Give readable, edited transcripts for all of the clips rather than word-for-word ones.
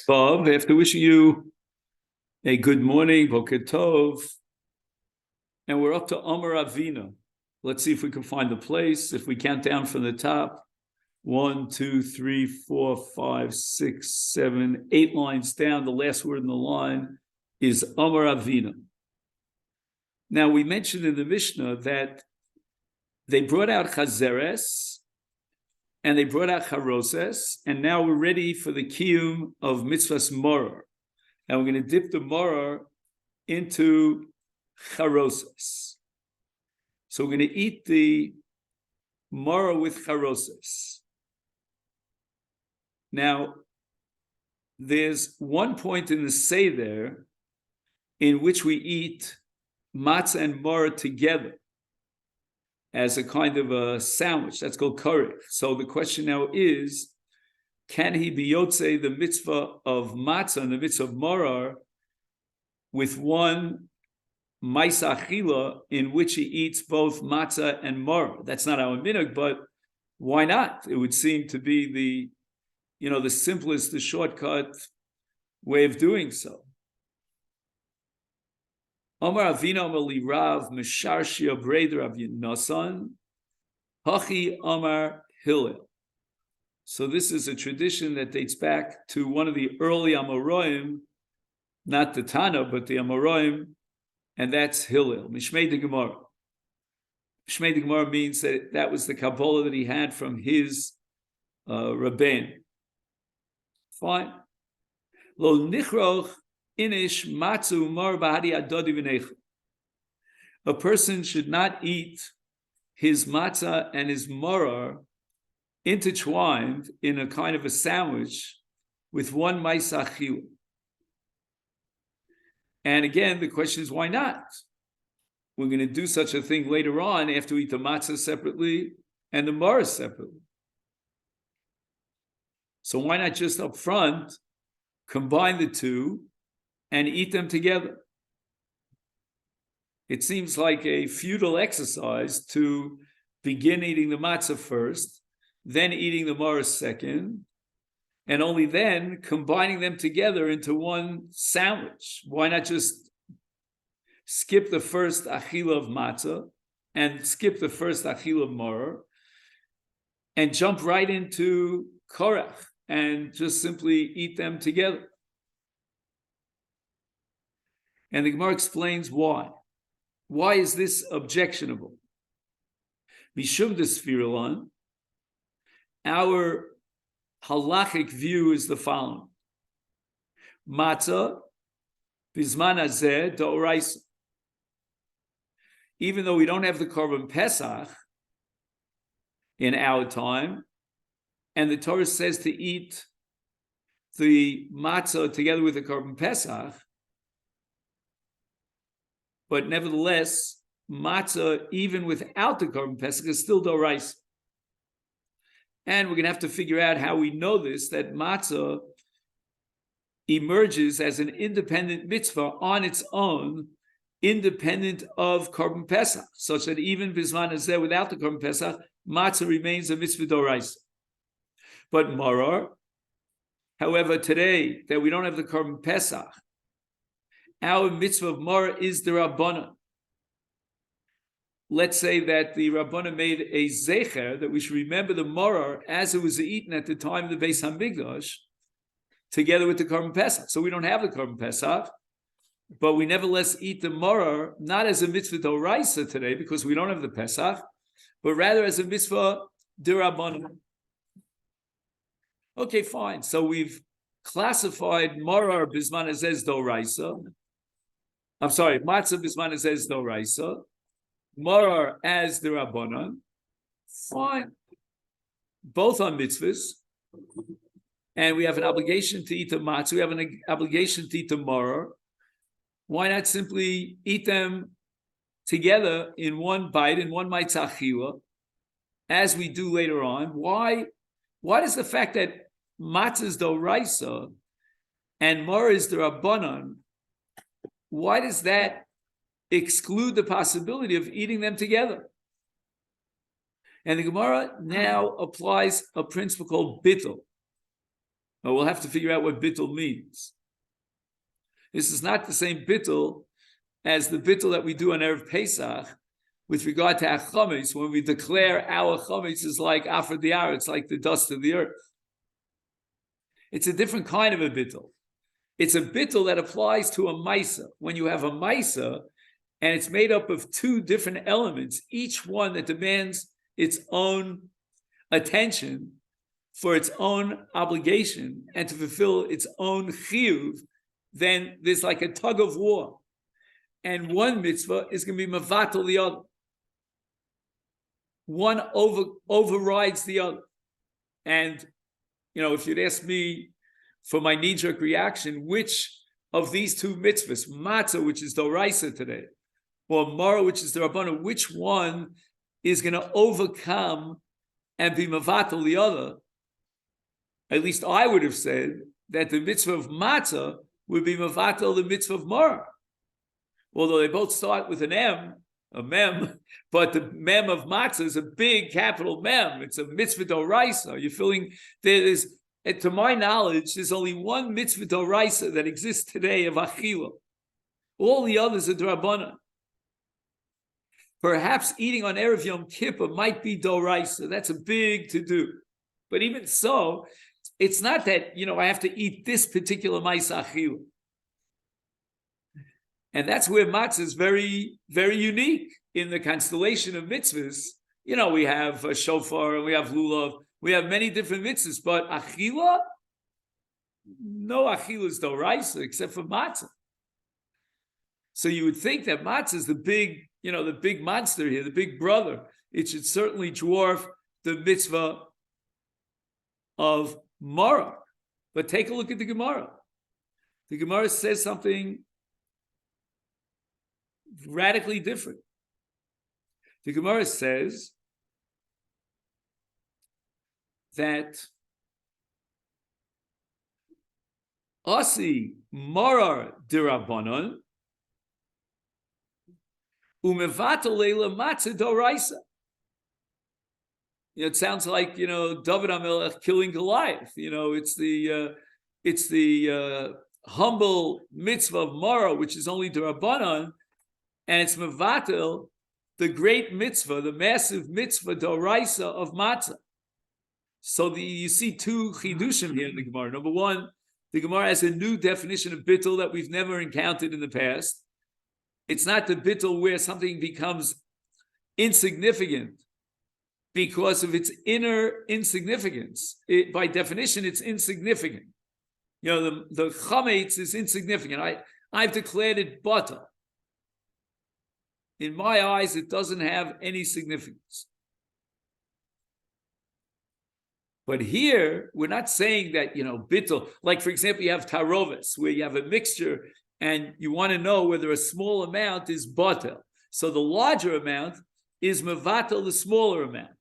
Bob, after wishing you a good morning, Boker Tov, and we're up to Amar Avina. Let's see if we can find the place. If we count down from the top, 1, 2, 3, 4, 5, 6, 7, 8 lines down. The last word in the line is Amar Avina. Now, we mentioned in the Mishnah that they brought out Chazeres and they brought out Charoses, and now we're ready for the Kiyum of Mitzvahs Moror. And we're going to dip the Moror into Charoses. So we're going to eat the Moror with Charoses. Now, there's one point in the Seder in which we eat matzah and Moror together as a kind of a sandwich. That's called karech. So the question now is, can he be yotzei the mitzvah of matzah and the mitzvah of moror with one ma'isa achila in which he eats both matzah and moror? That's not our minhag, but why not? It would seem to be the simplest, the shortcut way of doing so. Omar Avina Omar Li Rav Mesharshia Breder Rav Yinasan Hachi Omar Hillel. So this is a tradition that dates back to one of the early Amoraim, not the Tana, but the Amoraim, and that's Hillel, Mishmei de Gemara. Mishmei de Gemara means that was the Kabbalah that he had from his Rabbein. Fine. Lo nichroch inish matzu mar bahadi adodi v'neichu. A person should not eat his matzah and his moror intertwined in a kind of a sandwich with one ma'isa achila. And again, the question is, why not? We're going to do such a thing later on after we eat the matzah separately and the moror separately. So why not just up front combine the two and eat them together? It seems like a futile exercise to begin eating the matzah first, then eating the moror second, and only then combining them together into one sandwich. Why not just skip the first achila of matzah and skip the first achila of moror and jump right into korach and just simply eat them together? And the Gemara explains why. Why is this objectionable? Mishum desfirilan, our halachic view is the following: matzah bizman hazeh d'oraisa. Even though we don't have the korban pesach in our time, and the Torah says to eat the matzah together with the korban pesach, but nevertheless, matzah, even without the korban pesach, is still d'oraisa. And we're going to have to figure out how we know this, that matzah emerges as an independent mitzvah on its own, independent of korban pesach, such that even bizman hazeh, without the korban pesach, matzah remains a mitzvah d'oraisa. But moror, however, today that we don't have the korban pesach, our mitzvah of moror is the Rabbanan. Let's say that the Rabbanan made a zecher that we should remember the moror as it was eaten at the time of the Beis Hamikdash, together with the korban pesach. So we don't have the korban pesach, but we nevertheless eat the moror not as a mitzvah d'oraisa today because we don't have the pesach, but rather as a mitzvah d'Rabbanan. Okay, fine. So we've classified moror bizman hazeh d'oraisa. I'm sorry, matzah bizman hazeh d'oraisa, moror as the Rabbanan. Fine. Both are mitzvahs. And we have an obligation to eat the matzah. We have an obligation to eat the moror. Why not simply eat them together in one bite, in one ma'isa achila, as we do later on? Why does the fact that matzah is d'oraisa and moror is the Rabbanan, why does that exclude the possibility of eating them together? And the Gemara now applies a principle called bittul. Now we'll have to figure out what bittul means. This is not the same bittul as the bittul that we do on Erev Pesach with regard to our chametz, when we declare our chametz is like afar diar, it's like the dust of the earth. It's a different kind of a bittul. It's a bittul that applies to a maisa. When you have a maisa, and it's made up of two different elements, each one that demands its own attention for its own obligation and to fulfill its own chiyuv, then there's like a tug of war. And one mitzvah is going to be mevatel the other. One overrides the other. And, if you'd ask me for my knee-jerk reaction, which of these two mitzvahs, matzah, which is doraisa today, or mara, which is the rabbana, which one is going to overcome and be mevatel the other? At least I would have said that the mitzvah of matzah would be mevatel the mitzvah of mara. Although they both start with an M, a mem, but the mem of matzah is a big capital mem. It's a mitzvah doraisa. You're feeling to my knowledge, there's only one mitzvah doraisa that exists today of achila. All the others are drabbanan. Perhaps eating on Erev Yom Kippur might be doraisa. That's a big to do. But even so, it's not that, I have to eat this particular ma'isa achila. And that's where matzah is very, very unique in the constellation of mitzvahs. We have a shofar, and we have lulav, we have many different mitzvahs, but achila, no achila is doraisa except for matzah. So you would think that matzah is the big monster here, the big brother. It should certainly dwarf the mitzvah of mara. But take a look at the Gemara. The Gemara says something radically different. The Gemara says that Asi Marar Dirabanon Umevatel Leila Matzah Doraisa. It sounds like David HaMelech killing Goliath. It's the humble mitzvah of Mara, which is only Dirabanon, and it's mevatel the great mitzvah, the massive mitzvah doraisa of matzah. So you see two chidushim here in the Gemara. Number one, the Gemara has a new definition of bittul that we've never encountered in the past. It's not the bittul where something becomes insignificant because of its inner insignificance. By definition, it's insignificant. The chametz is insignificant. I've declared it butter. In my eyes, it doesn't have any significance. But here, we're not saying that, bittul, like for example, you have taroves, where you have a mixture and you want to know whether a small amount is batel. So the larger amount is mevatel the smaller amount.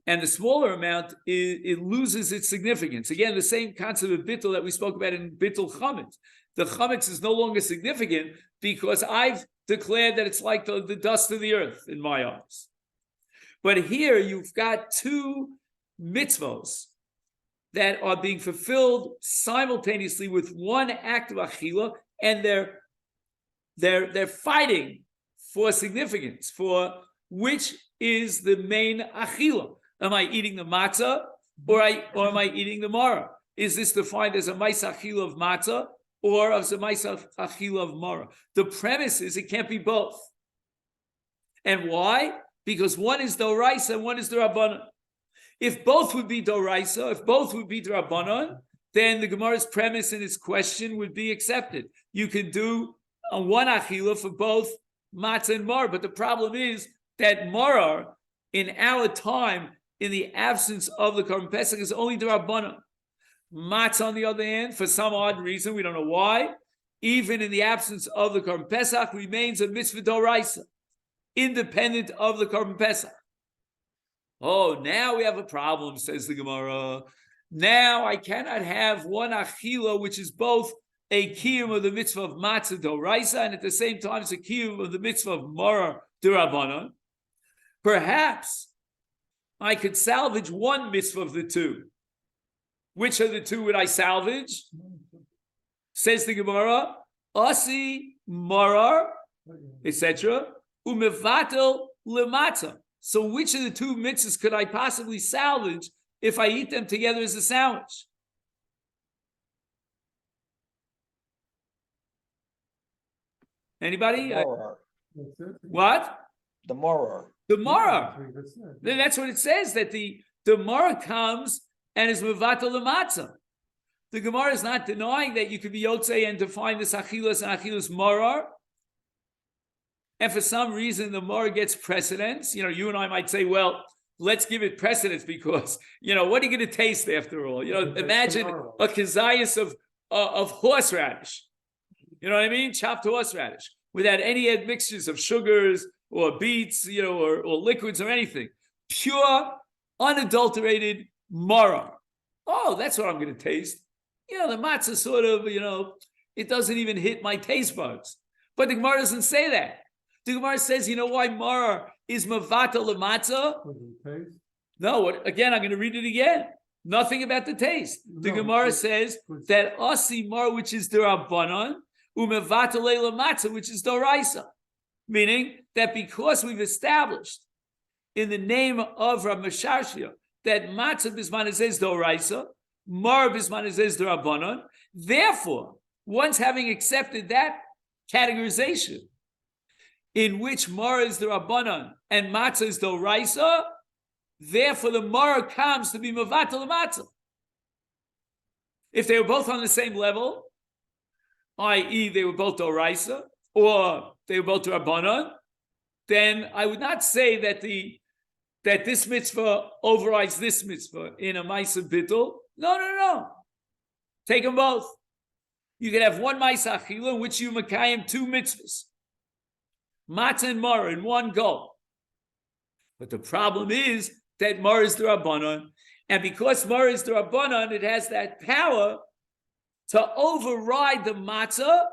And the smaller amount, it loses its significance. Again, the same concept of bittul that we spoke about in bittul chametz. The chametz is no longer significant because I've declared that it's like the dust of the earth in my eyes. But here you've got two mitzvos that are being fulfilled simultaneously with one act of achila, and they're fighting for significance, for which is the main achila. Am I eating the matzah or am I eating the mara? Is this defined as a ma'isa achila of matzah or as a ma'isa achila of mara? The premise is it can't be both. And why? Because one is doraisa and one is d'Rabbanan. If both would be doraisa, if both would be d'Rabbanan, then the Gemara's premise in its question would be accepted. You can do one achila for both matzah and mar, but the problem is that mar, in our time, in the absence of the Korban Pesach, is only d'Rabbanan. Matzah, on the other hand, for some odd reason, we don't know why, even in the absence of the Korban Pesach, remains a mitzvah doraisa, independent of the Korban Pesach. Oh, now we have a problem, says the Gemara. Now I cannot have one achila, which is both a kiyum of the mitzvah of matzah d'oraisa, and at the same time it's a kiyum of the mitzvah of maror d'Rabbanan, perhaps I could salvage one mitzvah of the two. Which of the two would I salvage? Says the Gemara, Asi marar, etc. Umevatel lemata. So which of the two mitzvahs could I possibly salvage if I eat them together as a sandwich? Anybody? What? The maror. The maror. That's what it says, that the maror comes and is mevatel lematzah. The Gemara is not denying that you could be yotzei and define this achilas and achilas maror. And for some reason, the maror gets precedence. You and I might say, well, let's give it precedence because, what are you going to taste after all? Imagine a kazayas of horseradish. You know what I mean? Chopped horseradish without any admixtures of sugars or beets, or liquids or anything. Pure, unadulterated maror. Oh, that's what I'm going to taste. The matzah sort of, it doesn't even hit my taste buds. But the Gemara doesn't say that. The Gemara says, why maror is mavatal lematzah? No, again, I'm going to read it again. Nothing about the taste. The Gemara says that asi maror, which is d'Rabbanan, umevatal lematzah, which is d'oraisa. Meaning that because we've established in the name of Rav Masharshia that matzah bisman is d'oraisa, mar bisman is d'Rabbanan, therefore, once having accepted that categorization, in which mar is d'Rabbanan and matzah is d'oraisa, therefore the mar comes to be mevatel matzah. If they were both on the same level, i.e., they were both d'oraisa, or they were both d'Rabbanan, then I would not say that this mitzvah overrides this mitzvah in a ma'aseh bittul. No. Take them both. You can have one ma'aseh achila in which you makayim two mitzvahs, matzah and maror, in one go. But the problem is that maror is d'Rabbanan, and because maror is d'Rabbanan, it has that power to override the matzah.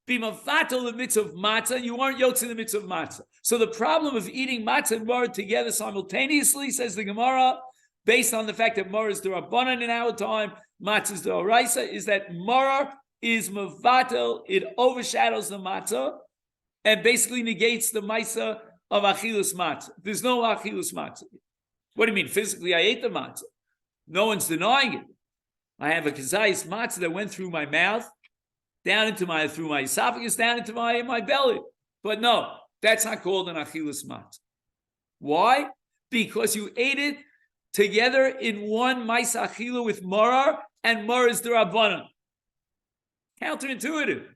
Be mafatel the mitzvah of matzah, you aren't yotze the mitzvah of matzah. So the problem of eating matzah and maror together simultaneously, says the Gemara, based on the fact that maror is d'Rabbanan in our time, matzah is d'oraisa, is that maror is mafatel, it overshadows the matzah and basically negates the maisa of achilus matzah. There's no achilus matzah. What do you mean? Physically, I ate the matzah. No one's denying it. I have a kazayis matzah that went through my mouth, through my esophagus, down into my belly. But no, that's not called an achilus matzah. Why? Because you ate it together in one ma'aseh achila with maror, and maror is d'Rabbanan. Counterintuitive.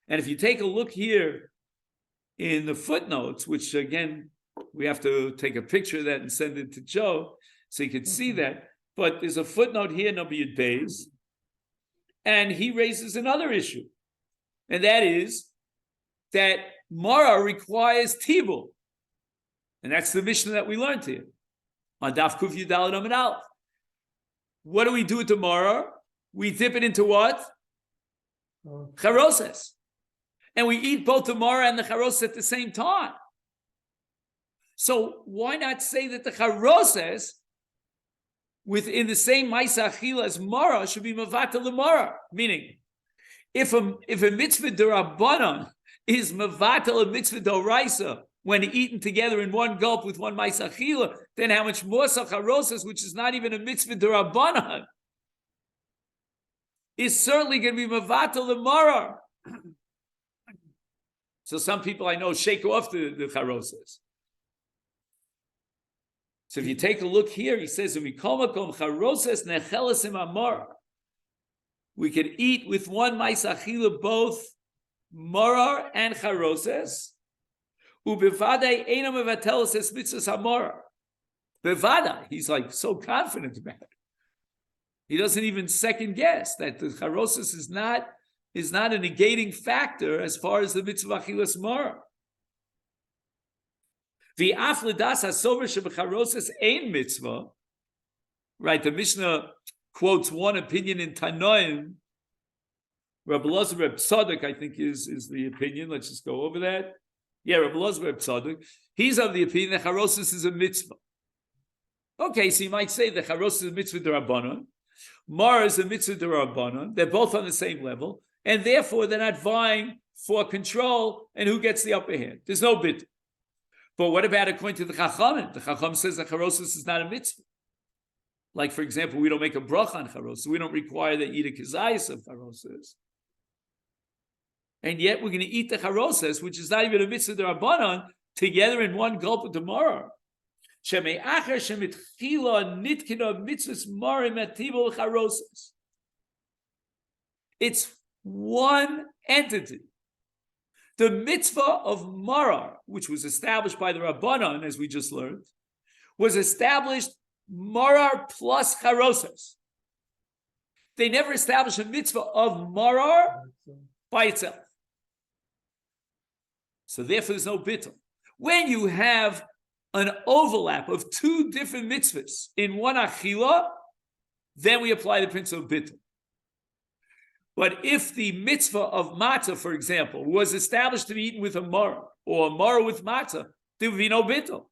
And if you take a look here in the footnotes, which again, we have to take a picture of that and send it to Joe so you can see that. But there's a footnote here, number Yud Beis, and he raises another issue, and that is that maror requires tibul, and that's the Mishnah that we learned here on Daf Kuf Yud Daled Amud Aleph. What do we do with the maror? We dip it into what? Charoses, and we eat both the maror and the charoses at the same time. So why not say that the charoses within the same ma'aseh achila as maror should be mevatel maror? Meaning, if a mitzvah d'Rabbanan is mevatel a mitzvah d'oraisa when eaten together in one gulp with one ma'aseh achila, then how much more so charoses, which is not even a mitzvah d'Rabbanan, is certainly going to be mevatel maror. So some people I know shake off the charoses. So if you take a look here, he says, we could eat with one ma'aseh achila both maror and charoses. Ubevadai eino mevateles es mitzvahs hamoror. Bevada, he's like so confident about it. He doesn't even second guess that the charoses is not a negating factor as far as the mitzvah achilas maror. The afledas hasover shebecharoses ein mitzvah, right? The Mishnah quotes one opinion in Tanoim. Rabbi Elazar Reb Tzadok, I think, is the opinion. Let's just go over that. Yeah, Rabbi Elazar Reb Tzadok. He's of the opinion that charosis is a mitzvah. Okay, so you might say that charosis is a mitzvah d'Rabbanan. Mar is a mitzvah d'Rabbanan. They're both on the same level, and therefore they're not vying for control and who gets the upper hand. There's no bit. But what about according to the Chacham? The Chacham says that charosis is not a mitzvah. Like, for example, we don't make a bracha on charosis. We don't require that you eat a kazayas of charosis. And yet we're going to eat the charoses, which is not even a mitzvah d'Rabbanan, together in one gulp of tomorrow. It's one entity. The mitzvah of marar, which was established by the Rabbanan, as we just learned, was established marar plus charoses. They never established a mitzvah of marar by itself. So therefore, there's no bittul. When you have an overlap of two different mitzvahs in one achila, then we apply the principle of bittul. But if the mitzvah of matzah, for example, was established to be eaten with a maror, or a maror with matzah, there would be no bittul.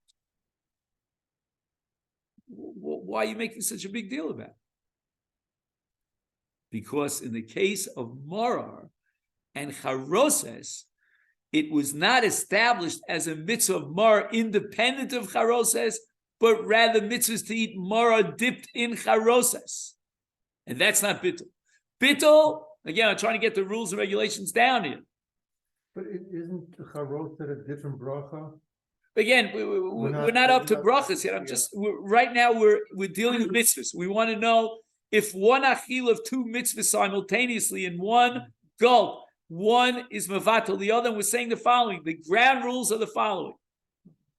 Why are you making such a big deal about it? Because in the case of maror and charoses, it was not established as a mitzvah of maror independent of charoses, but rather mitzvahs to eat maror dipped in charoses. And that's not bittul. Bittul, again, I'm trying to get the rules and regulations down here. But isn't the charos a different bracha? Again, we're not up to brachas yet. Right now we're dealing with mitzvahs. We want to know if one achil of two mitzvahs simultaneously in one gulp, one is mavatal the other, and we're saying the following. The ground rules are the following.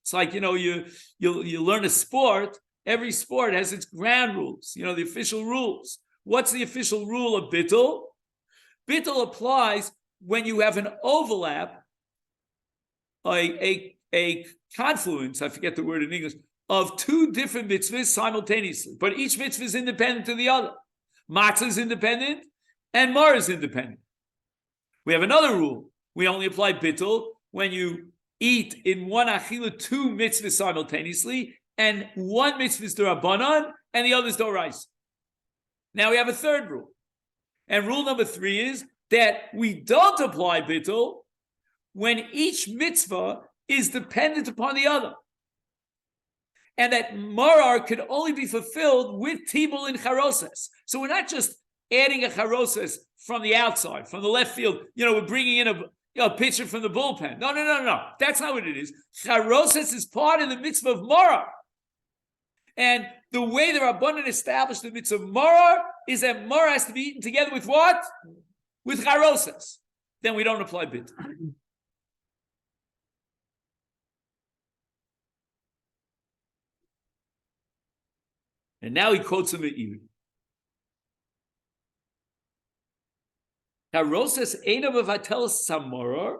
It's like, you learn a sport. Every sport has its ground rules, the official rules. What's the official rule of bittul? Bittul applies when you have an overlap, a confluence, I forget the word in English, of two different mitzvahs simultaneously. But each mitzvah is independent of the other. Matzah is independent and mar is independent. We have another rule. We only apply bittul when you eat in one achila two mitzvahs simultaneously, and one mitzvah is d'Rabbanan and the other is d'Oraisa. Now we have a third rule. And rule number 3 is that we don't apply bittul when each mitzvah is dependent upon the other. And that marar could only be fulfilled with tibul in charoses. So we're not just adding a charoses from the outside, from the left field. We're bringing in a pitcher from the bullpen. No. That's not what it is. Charoses is part of the mitzvah of marar. And the way the Rabbanan established the mitzvah of marar is that marar has to be eaten together with what? With charoses. Then we don't apply bit. And now he quotes a me'iri. Charoses eina mevatel samarar,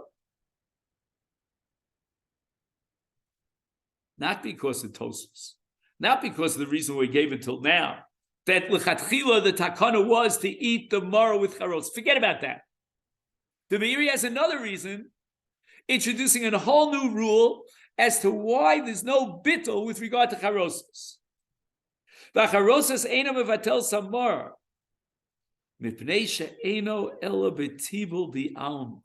not because of Tosfos, not because of the reason we gave it till now, that l'chatchila the takana was to eat the maror with charos. Forget about that. The me'iri has another reason, introducing a whole new rule as to why there's no bittul with regard to charoses. V'charoses eina mevatel samar, mipnei she'eino ela betibul bi'alma.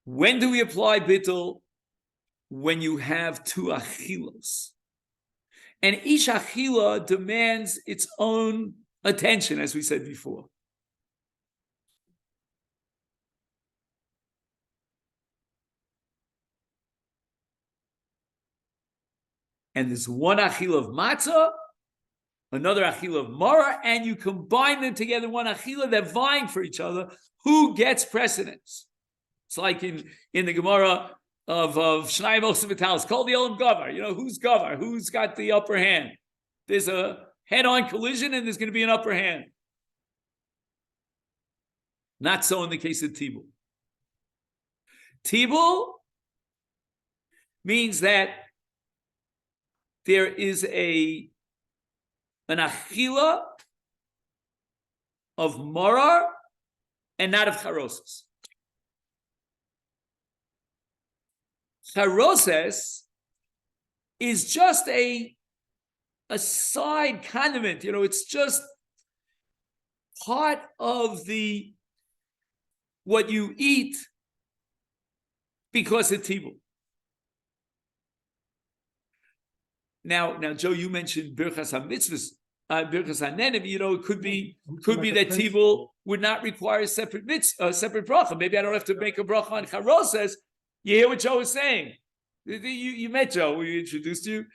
When do we apply bittul? When you have two achilos. And each achila demands its own attention, as we said before. And there's one achila of matzah, another achila of maror, and you combine them together, one achila, they're vying for each other. Who gets precedence? It's like in the Gemara of Shnai Moshe Vitalis, called the Olam Gavar. Who's Gavar? Who's got the upper hand? There's a head-on collision and there's going to be an upper hand. Not so in the case of Tibul. Tibul means that there is an achila of morar and not of charoses. Charoses is just a side condiment, it's just part of what you eat because it's tibul. Now, Joe, you mentioned birchas hamitzvahs, birchas hanenim. It could be that tibul would not require a separate separate bracha. Maybe I don't have to make a bracha on charoses. You hear what Joe is saying? You met Joe. We introduced you.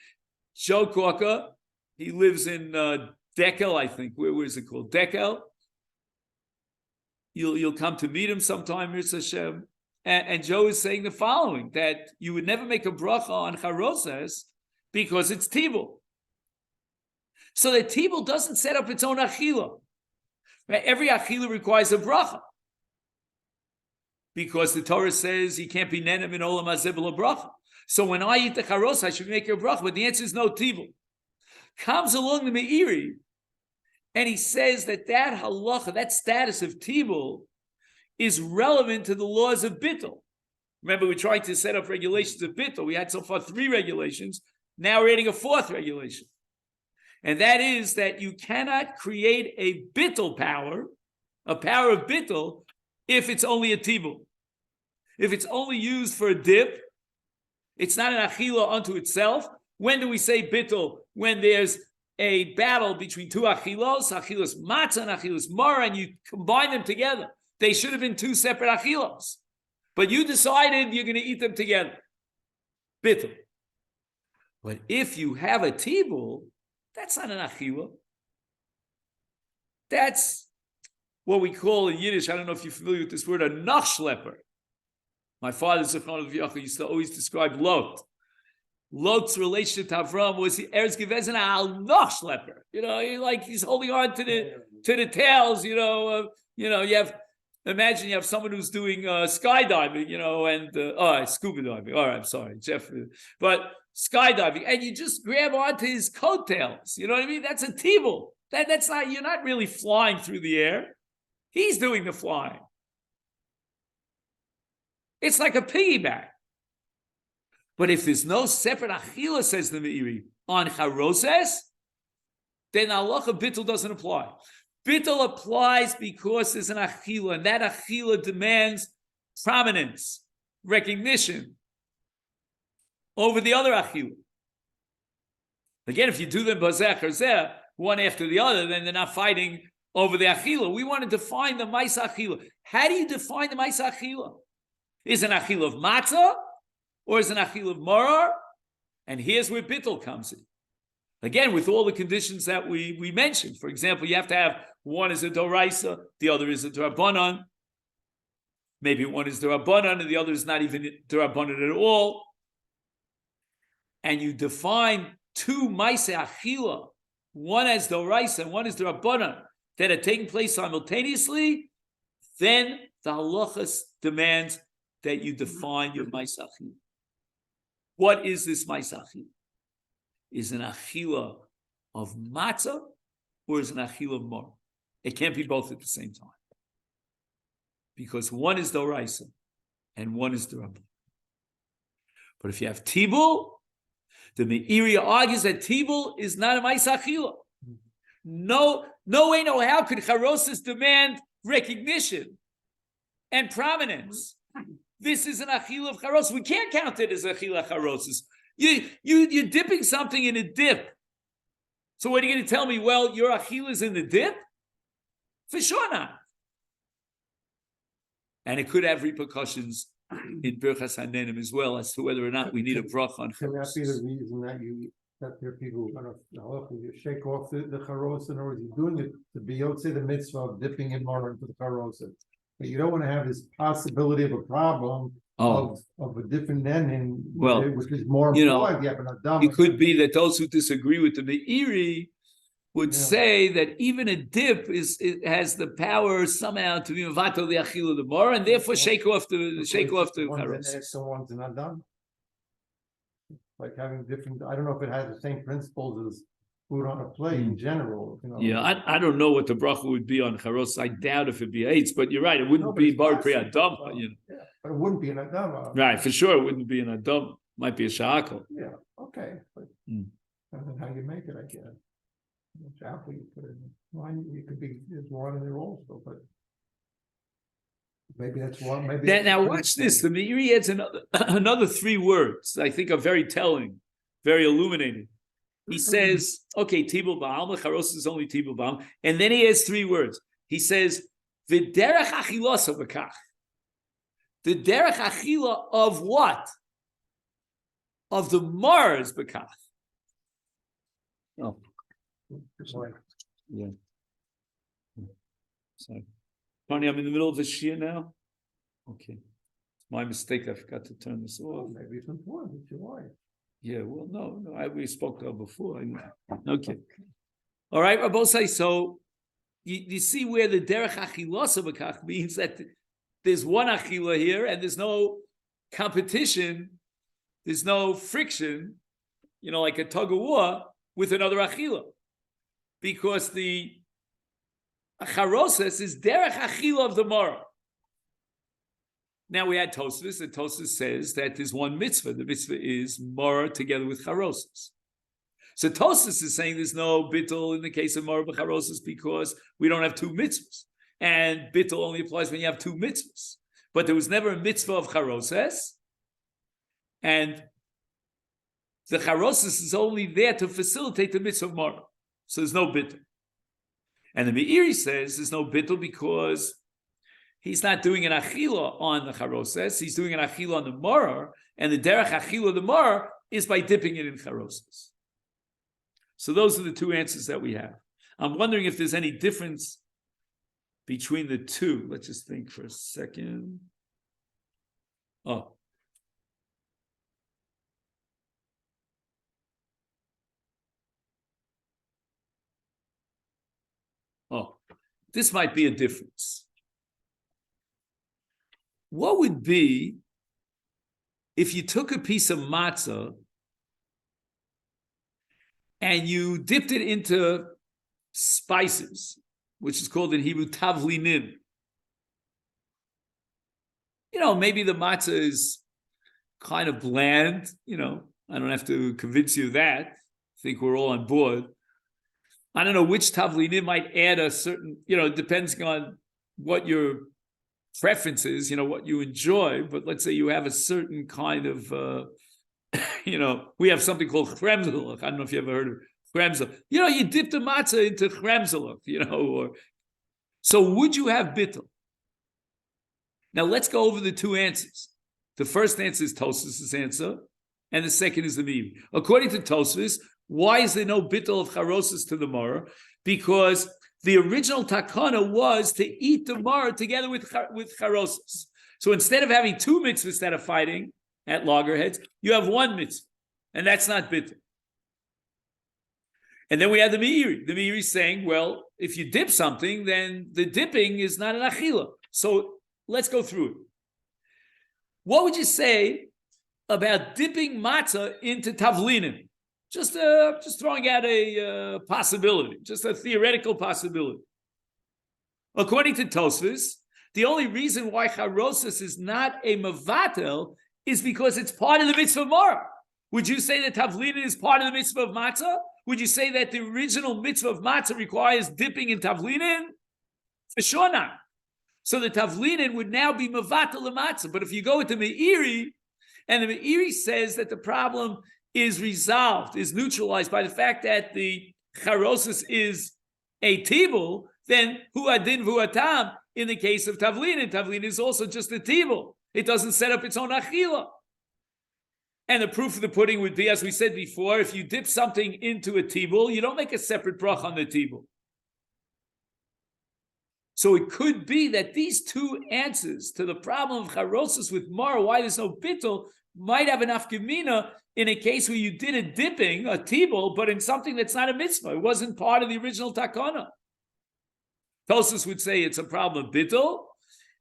Joe Korka. He lives in Dekel, I think. Where is it called? Dekel. You'll come to meet him sometime, Mirza Hashem. And Joe is saying the following, that you would never make a bracha on charoses because it's tibul. So that tibul doesn't set up its own achila. Right? Every achila requires a bracha. Because the Torah says you can't be nenem in olam hazeh b'lo bracha. So when I eat the charos, I should make a bracha. But the answer is no tibul. Comes along the Meiri, and he says that halacha, that status of tibul, is relevant to the laws of bittul. Remember, we tried to set up regulations of bittul. We had so far 3 regulations. Now we're adding a 4th regulation. And that is that you cannot create a bittul power, a power of bittul, if it's only a tibul. If it's only used for a dip, it's not an achila unto itself. When do we say bittul? When there's a battle between 2 achilos matzah and achilos mara, and you combine them together. They should have been 2 separate achilos. But you decided you're going to eat them together. Bittul. But if you have a tibul, that's not an achila. That's what we call in Yiddish, I don't know if you're familiar with this word, a nachschlepper. My father, Zichron Leviacha, used to always describe Lot. Lot's relationship to Avram was the Eretz Gewesen al nachschlepper. He's holding on to the tails. Imagine you have someone who's doing skydiving, and scuba diving. All right, I'm sorry, Jeff, but skydiving, and you just grab onto his coattails. You know what I mean? That's a tibul. That's not. You're not really flying through the air. He's doing the flying. It's like a piggyback. But if there's no separate achila, says the Meiri, on charoses, then halacha bittul doesn't apply. Bittul applies because there's an achila, and that achila demands prominence, recognition over the other achila. Again, if you do them bazeh or zeh, one after the other, then they're not fighting over the achila. We want to define the ma'isa achila. How do you define the ma'isa achila? Is an achila of matzah, or is an achila of morar? And here's where bittul comes in. Again, with all the conditions that we mentioned. For example, you have to have one is a doraisa, the other is a drabanan. Maybe one is drabanan and the other is not even drabanan at all. And you define 2 ma'aseh achila, one as doraisa and one as drabanan, that are taking place simultaneously. Then the halachas demands that you define your ma'aseh achila. What is this ma'aseh achila? Is an achila of matzah or is an achila of mar? It can't be both at the same time. Because one is doraisa and one is derabbanan. But if you have tibul, the Meiri argues that tibul is not a ma'aseh achila. No way, no how could charoses demand recognition and prominence. This is an achila of charos. We can't count it as achila charoses. You're dipping something in a dip. So what are you going to tell me? Well, your achila is in the dip? For sure not. And it could have repercussions in Birchas Hanenim as well as to whether or not we need a bracha on Can that charos. be the reason that there are people who kind of you shake off the charos, in other words, you're doing it to be say the mitzvah of dipping in water into the charos. But you don't want to have this possibility of a problem of a different ending, which is more important. It could be that those who disagree with the Meiri would say that even a dip has the power somehow to be mevatel the achila the more, and therefore shake off the charos. Someone's not done. like having different, I don't know if it has the same principles as food on a plate in general, you know. Yeah, I don't know what the bracha would be on charos. I doubt if it'd be eitz, but you're right. It wouldn't No, but be it's bar possible. pri you know. Yeah, but it wouldn't be an adama. Right, for sure, it wouldn't be an adam. Might be a shakal. Yeah, okay, but Mm. I don't know how you make it, I guess. Which apple you put in, wine, you could be, there's wine in there also, but maybe that's one, maybe. Now watch this. The Meiri adds another 3 words I think are very telling, very illuminating. He says, okay, tibul ba'alma, charos is only tibul ba'alma, and then he adds 3 words. He says, v'derech achilasa v'kach. The derech achila of what? Of the Mars b'kach. Oh, Sorry. yeah. Sorry. Tony, I'm in the middle of the shir now. Okay. My mistake. I forgot to turn this off. Maybe it's important, it's your wife. Yeah, well, no, we spoke to her before. Okay. All right, Rabosai, so you see where the derech achilasa b'kach means that there's one achila here and there's no competition, there's no friction, like a tug of war with another achila. Because the charoses is derech achila of the Mara. Now we had Tosfos, and Tosfos says that there's one mitzvah. The mitzvah is Mara together with charoses. So Tosfos is saying there's no bittul in the case of Mara b'charoses because we don't have 2 mitzvahs. And bittul only applies when you have 2 mitzvahs. But there was never a mitzvah of charoses. And the charoses is only there to facilitate the mitzvah of Mara. So there's no bittul. And the Meiri says there's no bittul because he's not doing an achila on the charoses, he's doing an achila on the Mara, and the derech achila of the Mara is by dipping it in charoses. So those are the 2 answers that we have. I'm wondering if there's any difference between the 2. Let's just think for a second. Oh. Oh, this might be a difference. What would be if you took a piece of matzah and you dipped it into spices, which is called in Hebrew tavlinim? Maybe the matzah is kind of bland. I don't have to convince you of that. I think we're all on board. I don't know which tavlinim might add a certain, it depends on what your preference is, what you enjoy. But let's say you have a certain kind of, we have something called chremzelach. I don't know if you ever heard of chremzelach. You dip the matzah into chremzelach, So would you have bittul? Now let's go over the 2 answers. The first answer is Tosfos' answer, and the second is the Meiri. According to Tosfos, why is there no bittul of charoses to the Mara? Because the original takana was to eat the Mara together with charoses. So instead of having 2 mitzvahs that are fighting at loggerheads, you have 1 mitzvah, and that's not bittul. And then we have the Meiri. The Meiri saying, well, if you dip something, then the dipping is not an achila. So let's go through it. What would you say about dipping matzah into tavlinim? Just throwing out a possibility, just a theoretical possibility. According to Tosfos, the only reason why charoses is not a mevatel is because it's part of the mitzvah Mara. Would you say that tavlinin is part of the mitzvah of matzah? Would you say that the original mitzvah of matzah requires dipping in tavlinin? For sure not. So the tavlinin would now be mevatel matzah. But if you go with the Meiri, and the Meiri says that the problem is resolved, is neutralized by the fact that the charoses is a tibul, then hu adin v'hu atam in the case of tavlin. Tavlin is also just a tibul. It doesn't set up its own achila. And the proof of the pudding would be, as we said before, if you dip something into a tibul, you don't make a separate brach on the tibul. So it could be that these 2 answers to the problem of charoses with Mara, why there's no bittul, might have enough gemina in a case where you did a dipping, a tibul, but in something that's not a mitzvah. It wasn't part of the original takana. Tosfos would say it's a problem of bittul,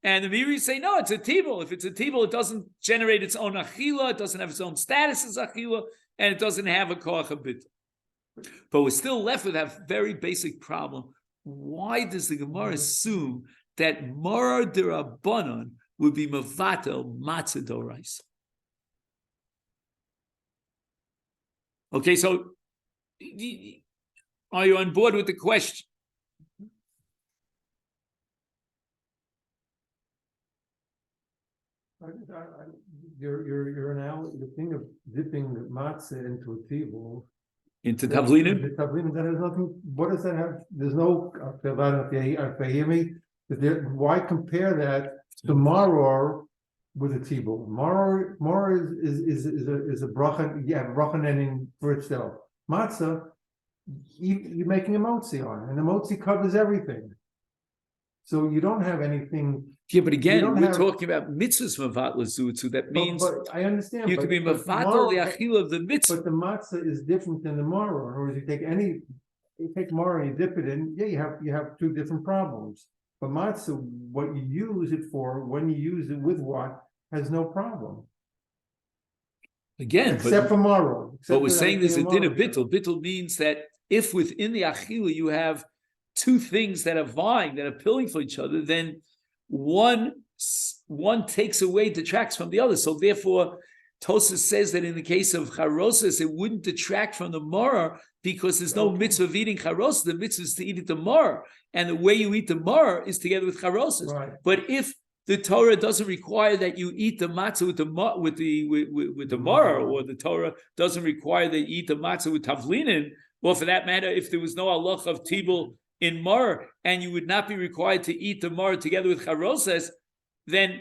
and the Meiri say, no, it's a tibul. If it's a tibul, it doesn't generate its own achila, it doesn't have its own status as achila, and it doesn't have a koach of bittul. But we're still left with that very basic problem. Why does the Gemara assume that Mara D'Rabbanan would be Mavatel Matzah D'Oraisa? Okay, so are you on board with the question? Your analogy, the thing of dipping matzah into a table. Into Tavlinin? The Tavlinin, that has nothing, what does that have? There's no, why compare that to maror with a tibul? Maror is a bracha, yeah, bracha ending for itself. Matzah, you're making a motzi on, and the motzi covers everything. So you don't have anything. Yeah, but again, we're talking about mitzvahs mavat l'zutzu. That means but I understand you could be mavatal the achila of the mitzvah. But the matzah is different than the maror. In other words, you take maror and you dip it in. Yeah, you have two different problems. But matzah, what you use it for, when you use it with what, has no problem. Again, except for maror. But we're saying there's a din of bittul. Bittul means that if within the achila you have two things that are vying, that are pilling for each other, then one takes away, detracts from the other. So therefore, Tosas says that in the case of charosas, it wouldn't detract from the maror because there's no mitzvah of eating charosas. The mitzvah is to eat it the maror, and the way you eat the maror is together with charosas. Right. But if the Torah doesn't require that you eat the matzah with the maror, or the Torah doesn't require that you eat the matzah with tavlinin, or for that matter, if there was no halach of tibul in mar, and you would not be required to eat the mar together with charosas, then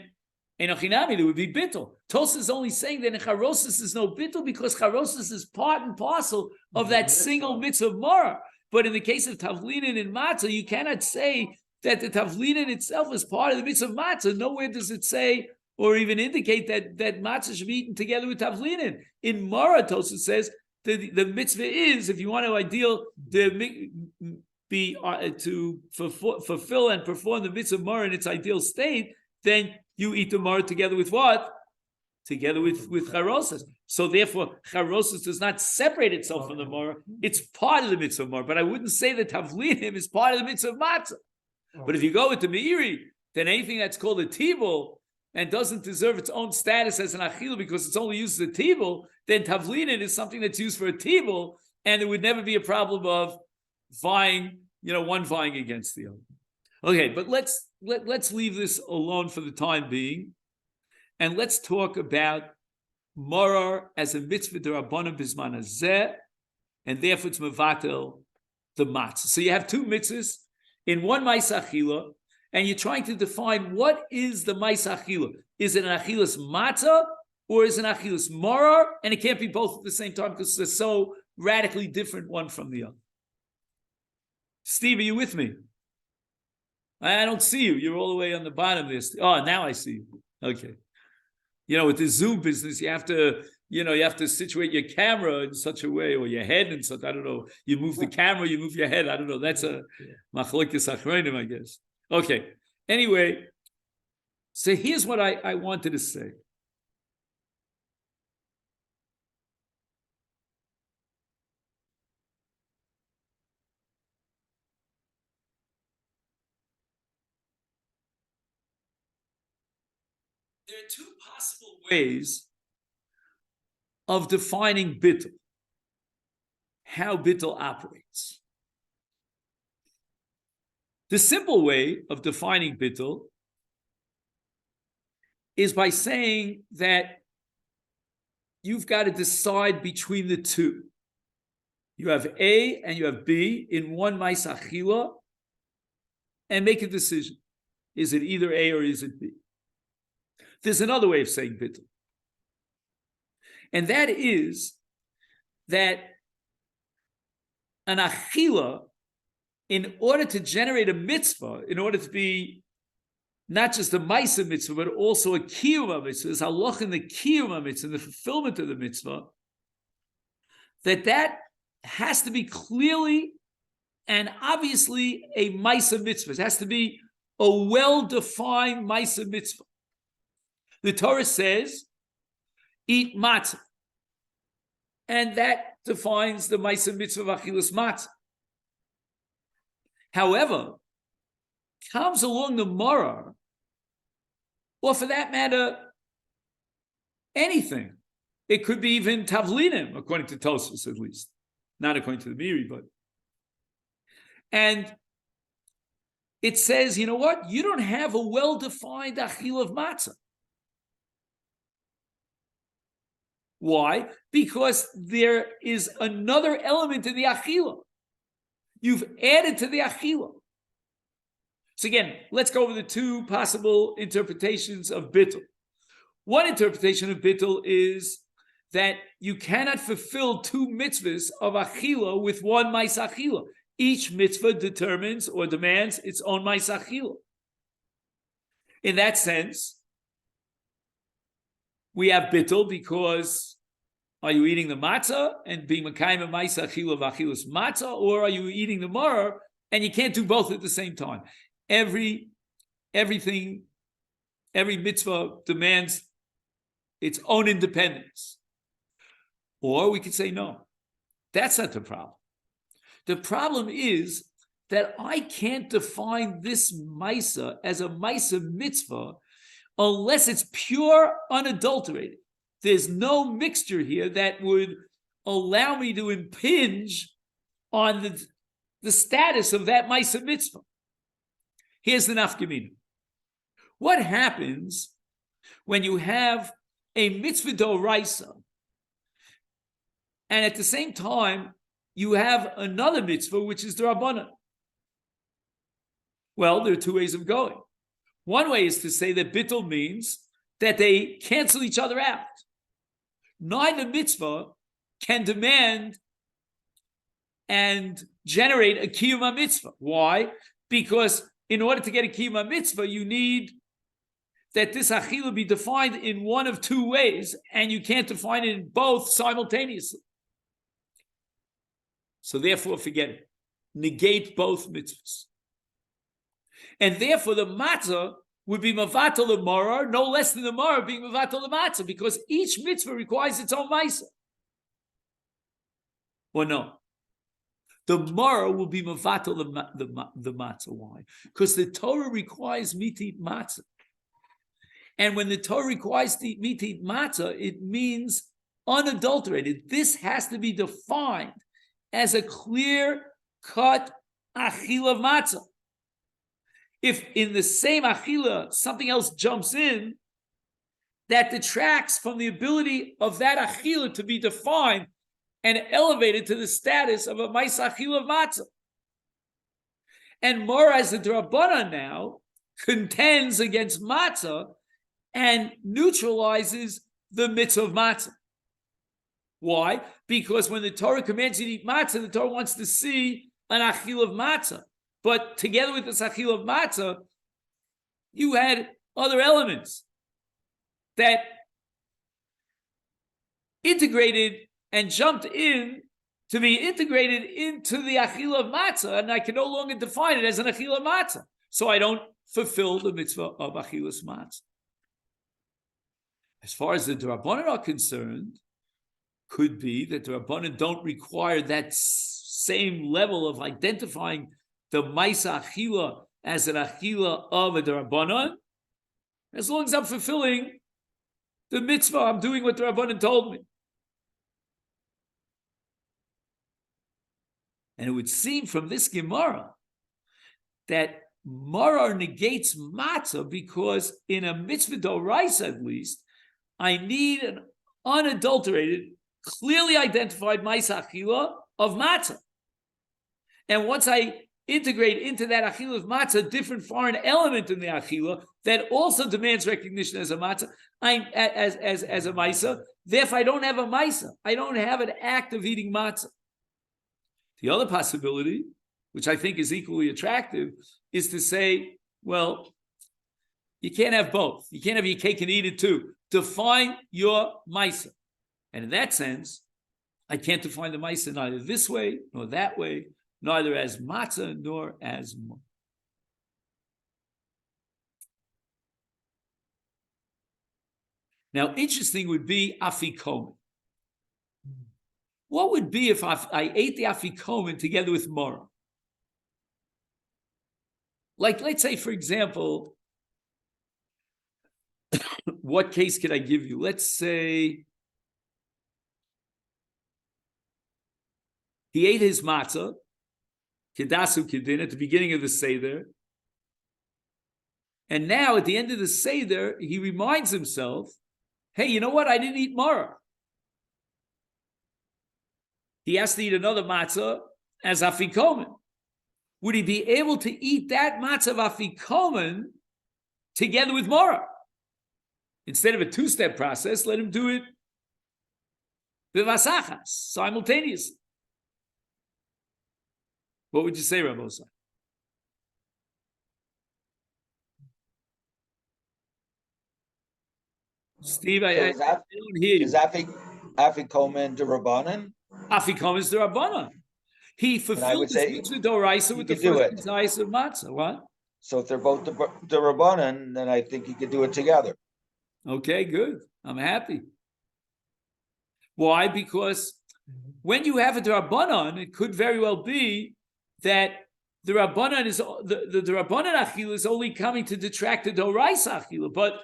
enochinami there would be bittul. Tosas is only saying that in charosas is no bittul because charosas is part and parcel of that single mitzvah of mar. But in the case of tavlinin and matzah, you cannot say that the tavlinin itself is part of the mitzvah of matzah. Nowhere does it say or even indicate that matzah should be eaten together with tavlinin. In Mara, Tosas says the mitzvah is, if you want to fulfill and perform the mitzvah of Mara in its ideal state, then you eat the Mara together with what? Together with charosas. So therefore, charosas does not separate itself from the Mara. It's part of the mitzvah of Mara. But I wouldn't say that tavlinim is part of the mitzvah of matzah. But if you go with the meiri, then anything that's called a tibul and doesn't deserve its own status as an achila because it's only used as a tibul, then tavlinin is something that's used for a tibul, and there would never be a problem of vying, one vying against the other. Okay, but let's leave this alone for the time being, and let's talk about morar as a mitzvah d'Rabbanan bisman hazeh, and therefore it's mevatel the matzah. So you have two mitzvahs in one ma'aseh achila, and you're trying to define what is the ma'aseh achila. Is it an achilas matzah or is it an achilas morar? And it can't be both at the same time because they're so radically different one from the other. Steve, are you with me? I don't see you. You're all the way on the bottom of this. Oh, now I see you. Okay. With the Zoom business, you have to situate your camera in such a way, or your head in such, I don't know. You move the camera, you move your head. I don't know. That's a machlokes achronim, I guess. Okay. Anyway, so here's what I wanted to say. There are two possible ways of defining bittul, how bittul operates. The simple way of defining bittul is by saying that you've got to decide between the two. You have A and you have B in one ma'aseh achila and make a decision. Is it either A or is it B? There's another way of saying bittul. And that is that an achila, in order to generate a mitzvah, in order to be not just a ma'aseh mitzvah, but also a kiyum mitzvah, there's halach in the kiyum mitzvah, in the fulfillment of the mitzvah, that has to be clearly and obviously a ma'aseh mitzvah. It has to be a well-defined ma'aseh mitzvah. The Torah says, eat matzah. and that defines the Maisa Mitzvah of Achilas Matzah. However, comes along the Maror, or for that matter, anything. It could be even Tavlinim, according to Tosfos at least. Not according to the Miri, but. And it says, you know what? You don't have a well-defined Achil of Matzah. Why? Because there is another element in the Achila. You've added to the Achila. So again, let's go over the two possible interpretations of Bittul. One interpretation of Bittul is that you cannot fulfill two mitzvahs of Achila with one Maisa Achila. Each mitzvah determines or demands its own Maisa Achila. In that sense, we have Bittul because are you eating the matzah and being Mekayim Maisa Achila of Achilas matzah, or are you eating the maror and you can't do both at the same time? Every mitzvah demands its own independence. Or we could say, no, that's not the problem. The problem is that I can't define this Maisa as a Maisa mitzvah unless it's pure, unadulterated. There's no mixture here that would allow me to impinge on the status of that Maisa mitzvah. Here's the nafkamina. What happens when you have a mitzvah d'oraisa and at the same time you have another mitzvah which is d'rabbanan? Well, there are two ways of going. One way is to say that bittul means that they cancel each other out. Neither mitzvah can demand and generate a kiyum mitzvah. Why? Because in order to get a kiyum mitzvah, you need that this achila be defined in one of two ways, and you can't define it in both simultaneously. So therefore, forget it. Negate both mitzvahs. And therefore, the matzah would be mavatal the maror, no less than the maror being mavatal the matzah, because each mitzvah requires its own maisa. Or no? The maror will be mavatal the matzah. Why? Because the Torah requires me to eat matzah. And when the Torah requires me to eat matzah, it means unadulterated. This has to be defined as a clear-cut achila of matzah. If in the same achila something else jumps in, that detracts from the ability of that achila to be defined and elevated to the status of a ma'isa achila of matzah. And more as the D'Rabbanan now contends against matzah and neutralizes the mitzvah of matzah. Why? Because when the Torah commands you to eat matzah, the Torah wants to see an achila of matzah. But together with this achila of matzah, you had other elements that integrated and jumped in to be integrated into the achila of matzah, and I can no longer define it as an achila of matzah. So I don't fulfill the mitzvah of achilas matzah. As far as the D'Rabbanan are concerned, could be that the D'Rabbanan don't require that same level of identifying the Maisa Achila as an Achila of a D'Rabbanan, as long as I'm fulfilling the mitzvah, I'm doing what the D'Rabbanan told me. And it would seem from this Gemara that Maror negates matzah because in a mitzvah d'oraisa at least, I need an unadulterated, clearly identified Maisa Achila of matzah. And once I integrate into that achila of matzah a different foreign element in the achila that also demands recognition as a matzah, as a maisa. Therefore, I don't have a maisa. I don't have an act of eating matzah. The other possibility, which I think is equally attractive, is to say, well, you can't have both. You can't have your cake and eat it too. Define your maisa. And in that sense, I can't define the maisa neither this way nor that way, neither as matzah nor as mo. Now, interesting would be afikomen. What would be if I ate the afikomen together with mora? Like, let's say, for example, what case could I give you? Let's say he ate his matzah, kedasu kedin, at the beginning of the Seder, and now at the end of the Seder, he reminds himself, hey, you know what? I didn't eat mara. He has to eat another matzah as afikomen. Would he be able to eat that matzah of afikomen together with mara? Instead of a two-step process, let him do it v'vasachas, simultaneously. What would you say, Rabbi Osai? Steve, I don't hear you. Is afikomen derabanan? Afikomen is the Rabbanan. He fulfilled his mitzvah d'oraisa with the first kizayis of matzah. What? So if they're both derabanan, then I think you could do it together. Okay, good. I'm happy. Why? Because when you have a Rabbanan, it could very well be that the Rabbanan is the Rabbanan achila is only coming to detract the d'oraisa achila, but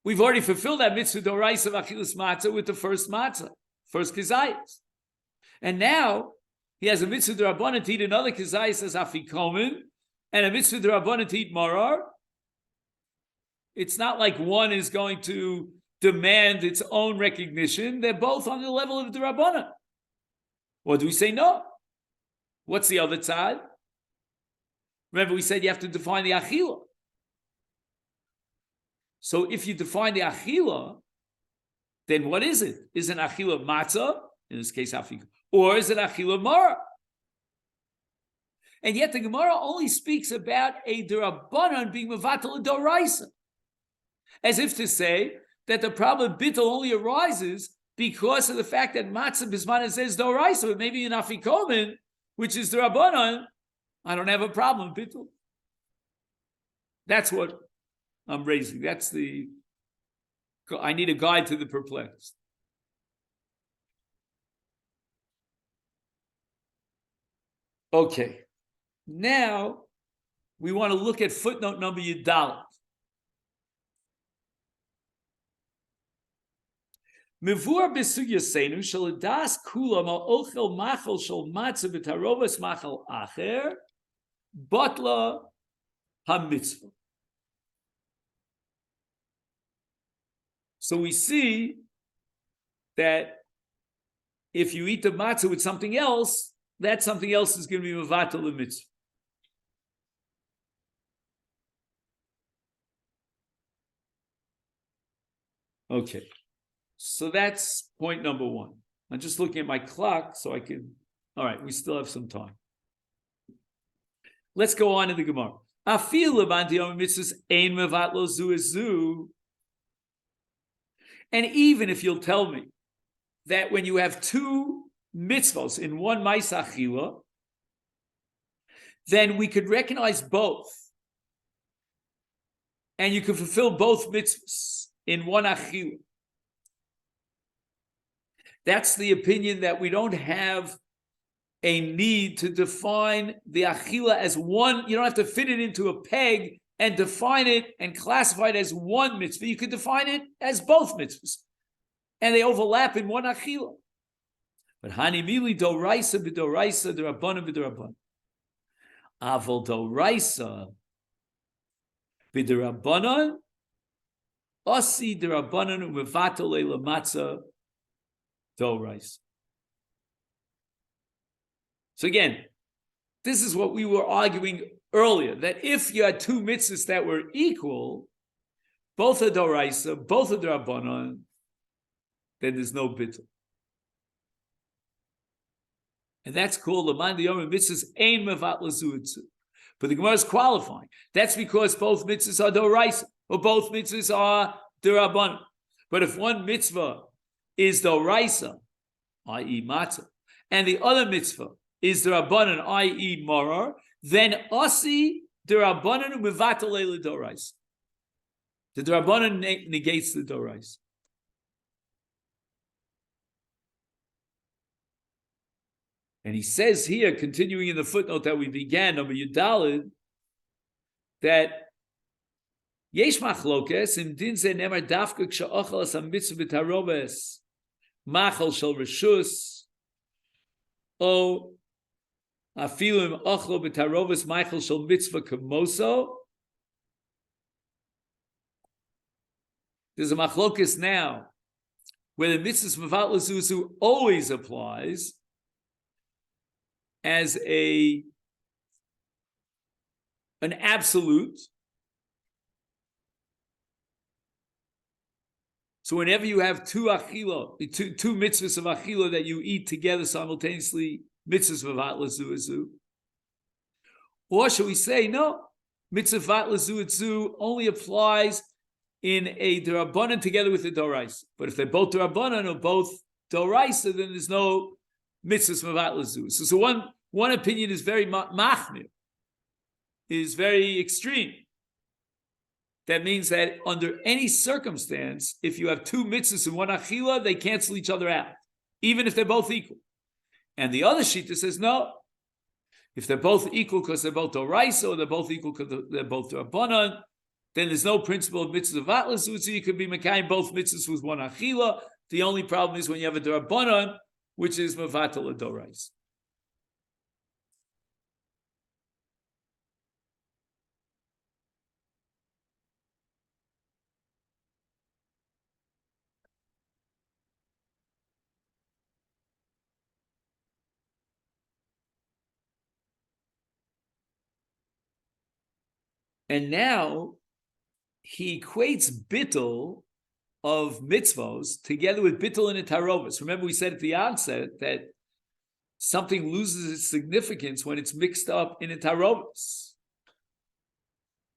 we've already fulfilled that mitzvah d'oraisa of achilas matzah with the first kizayis, and now he has a mitzvah d'Rabbanan to eat another kizayis as afikomen, and a mitzvah d'Rabbanan to eat marar. It's not like one is going to demand its own recognition. They're both on the level of the Rabbanan. Or do we say no? What's the other side? Remember, we said you have to define the achila. So if you define the achila, then what is it? Is it an achila matzah, in this case afikomen, or is it achila mara? And yet the Gemara only speaks about a d'Rabbanan being mevatel a d'oraisa, as if to say that the problem of bittul only arises because of the fact that matzah bisman says d'oraisa, but maybe in afikomen, which is d'Rabbanan, I don't have a problem with bittul. That's what I'm raising. I need a guide to the perplexed. Okay. Now we want to look at footnote number Yudalad. Mevur b'sugyasenu shaladas kula ma'ochel machal shal matzah b'tarovas machal acher batla hamitzvah. So we see that if you eat the matzah with something else, that something else is going to be mevatel the mitzvah. Okay, so that's point number one. I'm just looking at my clock so I can. All right, we still have some time. Let's go on in the Gemara. Afil levanti mitzvahs ein mevatlo zu es zu. And even if you'll tell me that when you have two mitzvahs in one ma'aseh achila, then we could recognize both, and you can fulfill both mitzvahs in one achila. That's the opinion that we don't have a need to define the achila as one. You don't have to fit it into a peg and define it and classify it as one mitzvah. You could define it as both mitzvahs, and they overlap in one achila. But hani mili doraisa b'doraisa d'Rabbanan b'Rabbanan. Avol doraisa b'Rabbanan asi d'Rabbanan u'mevatel le'lamatzah doraisa. So again, this is what we were arguing earlier, that if you had two mitzvahs that were equal, both are doraisa, both are d'Rabbanan, then there's no bittul. And that's called L'man Yom mitzvahs ein mevat l'zuitzu. But the Gemara is qualifying. That's because both mitzvahs are doraisa, or both mitzvahs are d'Rabbanan. But if one mitzvah is doraisa, i.e. matzah, and the other mitzvah is d'Rabbanan, i.e. marar, then asi d'Rabbanan u'mevatel le'doraisa. The d'Rabbanan negates the doraisa. And he says here, continuing in the footnote that we began, number Yudalid, that Yesh machlokes in din ze nemar dafka k'sha'ochel as ha-mitzvah b'taroves machal shel reshus o afilu im ochlo b'taroves machal shel mitzvah kamoso. There's a machlokes now where the mitzvah mevat lezuzu always applies as an absolute. So whenever you have two mitzvahs of achila that you eat together simultaneously, mitzvahs mevat lezuzu, or shall we say no? Mitzvah mevat lezuzu only applies in a derabanan together with the doraisa. But if they're both derabanan or both doraisa, then there's no mitzvahs mevat lezuzu. So one opinion is very machmir, is very extreme. That means that under any circumstance, if you have two mitzvahs and one achila, they cancel each other out, even if they're both equal. And the other shita says no. If they're both equal because they're both doraisa, or they're both equal because they're both derabanan, then there's no principle of mitzvah mevat lezuzu. You could be mekayim both mitzvahs with one achila. The only problem is when you have a derabanan, which is mevatel a doraisa. And now he equates bittul of mitzvos together with bittul and tarovos. Remember, we said at the onset that something loses its significance when it's mixed up in a tarovos.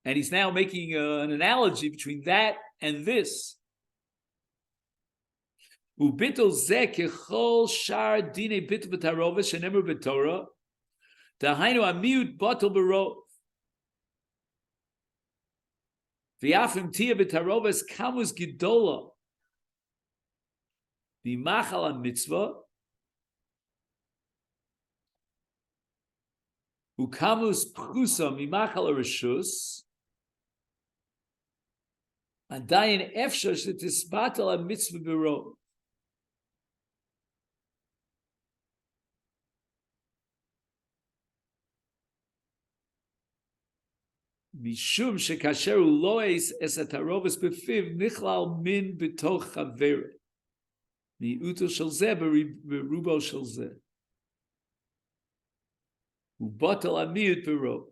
And he's now making an analogy between that and this. Ubittul zeh kechol shar dine bittul b'tarovos shenemar b'torah dahainu amiut batul b'rov. V'yafim tia b'tarovas kamus gidola b'machal ha-mitzvah ukamus pchusa b'machal ha-reshus adayin efshar shetisbatal ha-mitzvah b'rov. Mishum shekasheru loes es atarovas befiv nichlal min betoch chaveret miuto shel zeh berubo shel zeh ubatal amiut bero.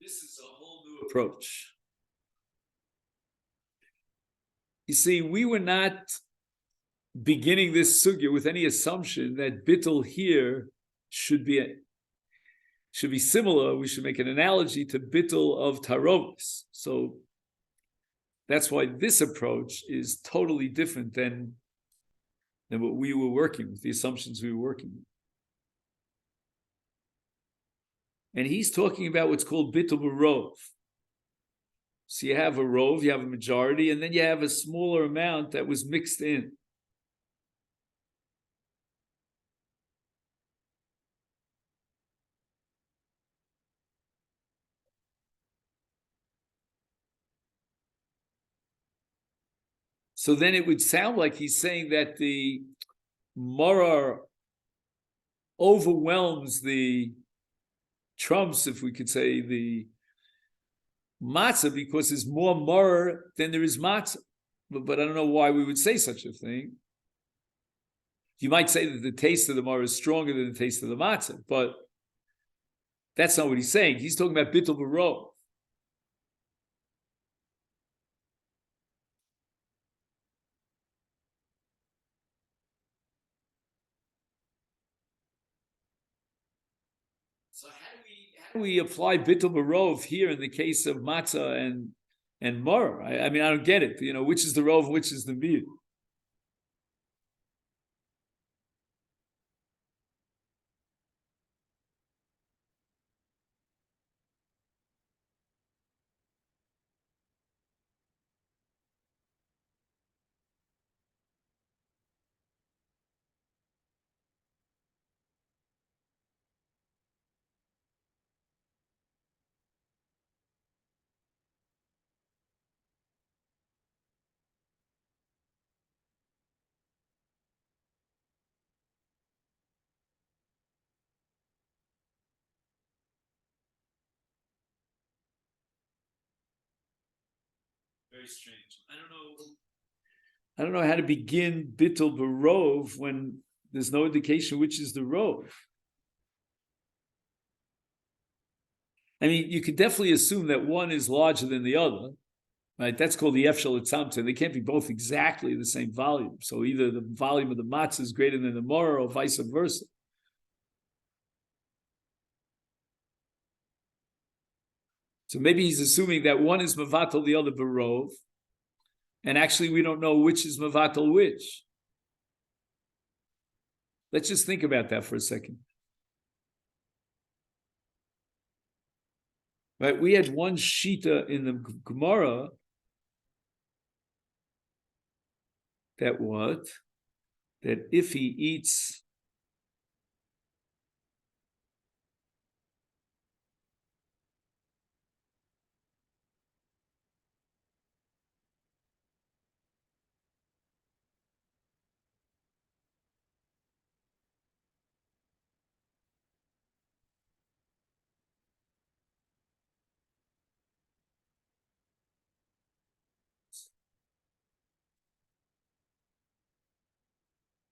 This is a whole new approach. You see, we were not beginning this sugya with any assumption that bittul here should be similar. We should make an analogy to bittul of tarovos. So that's why this approach is totally different than what we were working with, the assumptions we were working with. And he's talking about what's called bittul b'rov. So you have a rov, you have a majority, and then you have a smaller amount that was mixed in. So then it would sound like he's saying that the morar overwhelms the trumps, if we could say, the matzah, because there's more morar than there is matzah. But I don't know why we would say such a thing. You might say that the taste of the morar is stronger than the taste of the matzah, but that's not what he's saying. He's talking about bittul b'rov. So how do we apply bittul barov here in the case of matzah and mar? I mean, I don't get it. Which is the rov, which is the miyut? Very strange. I don't know how to begin bittul barov when there's no indication which is the rov. I mean, you could definitely assume that one is larger than the other, right? That's called the efshel etzamta. They can't be both exactly the same volume. So either the volume of the matzah is greater than the maror, or vice versa. So maybe he's assuming that one is mavatal, the other barov, and actually we don't know which is mavatal which. Let's just think about that for a second. Right, we had one shita in the Gemara that if he eats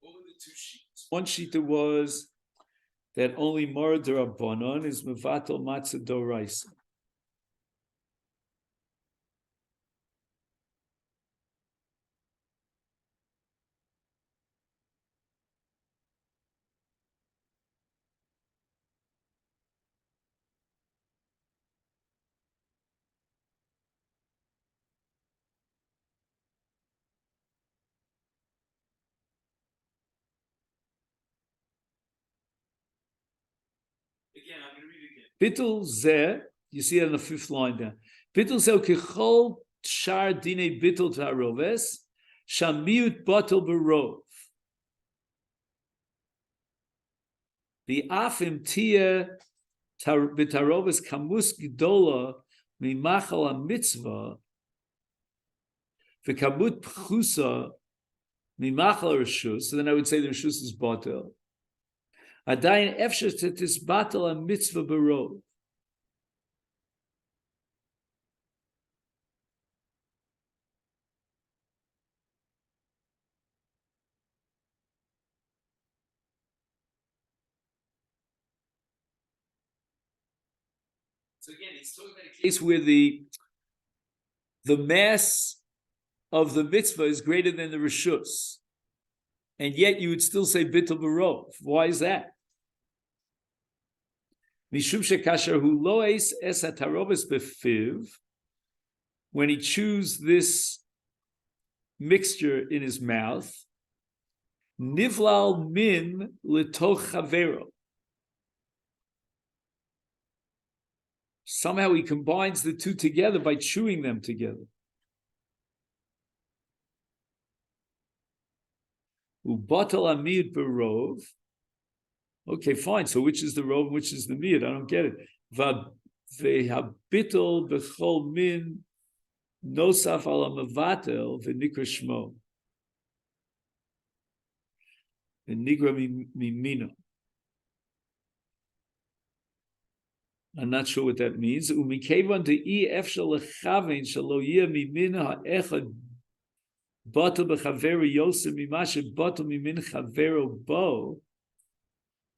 what were the two sheets? One shita was that only Mor D'Rabbanan is mevatel matzah doraisa. Again, I'm going to read it again. Bittul zeh, you see it on the fifth line down. Bittul zeh kichol shar dine bittul ta'aroves, shamiut batel barov. The afim tia bitaroves kamus gidola mimachal ha-mitzvah v'kamut pchusa mimachal reshus. So then I would say the reshus is batel. Adayin efshar tetis batel ha-mitzvah barov. So again, he's talking about a case where the mass of the mitzvah is greater than the reshus, and yet you would still say bittul barov. Why is that? Mishum shekasher hu loes es hataroves befiv. When he chews this mixture in his mouth, nivlal min litoch chavero. Somehow he combines the two together by chewing them together. Ubatal amid berov. Okay, fine. So which is the rov and which is the mid? I don't get it. Vehabitel bechol min nosaf ala mavatel v'nikra shmo. V'nigra mimino. I'm not sure what that means. Umikevan de I efshal lechavein shalo yeh mimina ha'echad batel b'chavero yosem mimashe batel mimin chavero bo.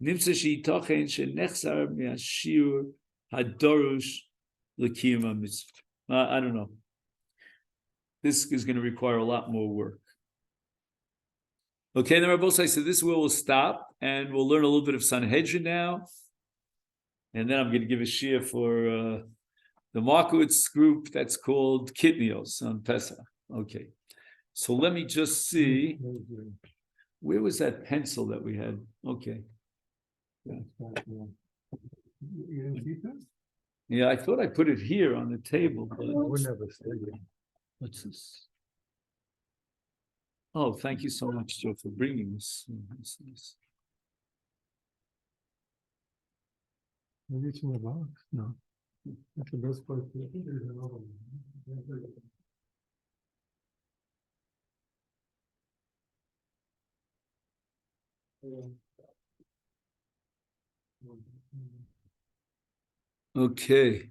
Nimsa sheitochen shenechsar me'ashir hadorush l'kiyum mitzvah. I don't know. This is going to require a lot more work. Okay, then Rabbi Say, so this is where we'll stop, and we'll learn a little bit of Sanhedrin now. And then I'm going to give a shir for the Markowitz group that's called Kitnios on Pesach. Okay. So let me just see. Where was that pencil that we had? Okay. You didn't see this? Yeah, I thought I put it here on the table, but I would never say it. what's this? Oh, thank you so much, Joe, for bringing this. Maybe it's in the box. No. That's the best part. I think there's another one. Okay.